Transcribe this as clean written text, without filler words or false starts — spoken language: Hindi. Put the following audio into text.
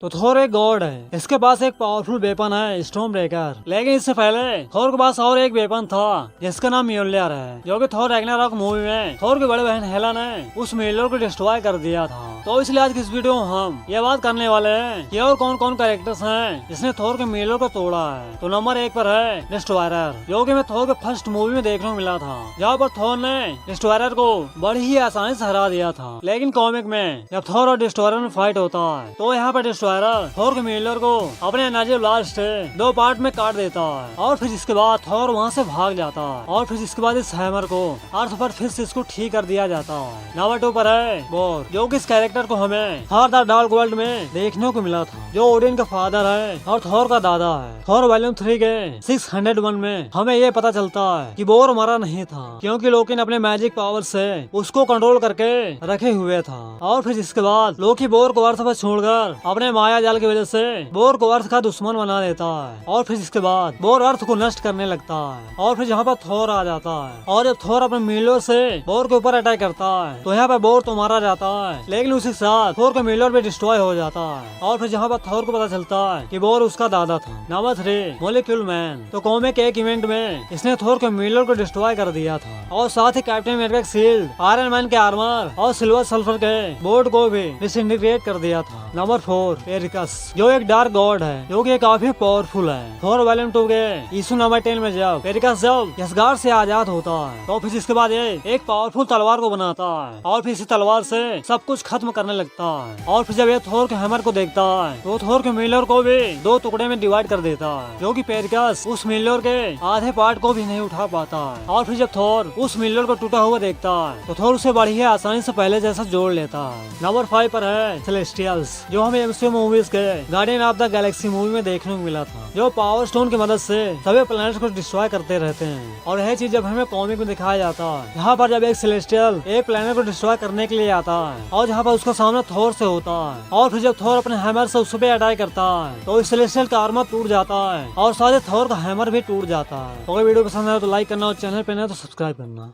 तो थोर एक गॉड है, इसके पास एक पावरफुल वेपन है स्टॉर्म ब्रेकर। लेकिन इससे पहले थोर के पास और एक वेपन था जिसका नाम म्योल्यर है, जो कि थोर रैग्नारॉक मूवी में थोर की बड़ी बहन हेला ने उस म्योल्यर को डिस्ट्रॉय कर दिया था। तो इसलिए आज की इस वीडियो में हम ये बात करने वाले हैं कि और कौन कौन कैरेक्टर्स हैं जिसने थोर के म्योल्यर को तोड़ा है। तो नंबर 1 पर है डिस्ट्रॉयर, जो कि मैं थोर के फर्स्ट मूवी में देखने को मिला था, जहाँ पर थोर ने डिस्ट्रॉयर को बड़ी ही आसानी से हरा दिया था। लेकिन कॉमिक में जब थोर और डिस्ट्रॉयर में फाइट होता है तो यहाँ पर डिस्ट्रॉयर थोर के म्योल्यर को अपने एनर्जी ब्लास्ट से 2 पार्ट में काट देता है और फिर इसके बाद थोर वहाँ से भाग जाता है और फिर इसके बाद इस हैमर को अर्थ पर फिर से इसको ठीक कर दिया जाता है। नंबर 2 पर है बोर, जो कि इस कैरेक्टर को हमें थॉर द डार्क वर्ल्ड में देखने को मिला था, जो ओडिन का फादर है और थोर का दादा है। थोर वॉल्यूम 3 के 601 में हमें ये पता चलता है कि बोर मरा नहीं था, क्योंकि लोकी ने अपने मैजिक पावर से उसको कंट्रोल करके रखे हुए था। और फिर इसके बाद लोकी बोर को अर्थ पर छोड़कर अपने माया जाल की वजह से बोर को अर्थ का दुश्मन बना देता है और फिर इसके बाद बोर अर्थ को नष्ट करने लगता है। और फिर यहाँ पर थोर आ जाता है और जब थोर अपने म्योल्यर से बोर के ऊपर अटैक करता है तो यहाँ पर बोर तो मारा जाता है, लेकिन उसी के साथ थोर का म्योल्यर भी डिस्ट्रॉय हो जाता है। और फिर यहाँ पर थोर को पता चलता है कि बोर उसका दादा था। नंबर 3 मॉलिक्यूल मैन, तो कॉमिक के एक इवेंट में इसने थोर के म्योल्यर को डिस्ट्रॉय कर दिया था और साथ ही Captain America shield, Iron Man के आर्मर और सिल्वर सल्फर के बोर्ड को भी डिसइंटीग्रेट कर दिया था। नंबर 4 पेरिकस, जो एक डार्क गॉड है, जो कि काफी पावरफुल है। थोर वॉल्यूम 2 के इशू नंबर 10 में जब पेरिकस जब यसगार्ड से आजाद होता है तो फिर इसके बाद ये एक पावरफुल तलवार को बनाता है और फिर इसी तलवार से सब कुछ खत्म करने लगता है। और फिर जब ये थोर के हैमर को देखता है तो थोर के म्योल्यर को भी 2 टुकड़े में डिवाइड कर देता है, जो कि पेरिकस उस म्योल्यर के आधे पार्ट को भी नहीं उठा पाता है। और फिर जब थोर उस म्योल्यर को टूटा हुआ देखता है तो थोर उसे बड़ी ही आसानी से पहले जैसा जोड़ लेता है। नंबर 5 पर है सेलेस्टियल्स, जो हमें एमसीयू मूवीज के guardian of the Galaxy movie में देखने को मिला था, जो पावर स्टोन की मदद से सभी प्लैनेट्स को डिस्ट्रॉय करते रहते हैं। और यह चीज जब हमें कॉमिक में दिखाया जाता है, यहाँ पर जब एक सेलेस्टियल एक प्लैनेट को डिस्ट्रॉय करने के लिए आता है और जहाँ पर उसका सामना थोर से होता है और फिर जब थोर अपने हैमर से उस पे अटैक करता है तो इस सेलेस्टियल का आर्मर टूट जाता है और साथ ही थोर का हैमर भी टूट जाता है। तो अगर वीडियो पसंद आए तो लाइक करना और चैनल पे नए तो सब्सक्राइब करना।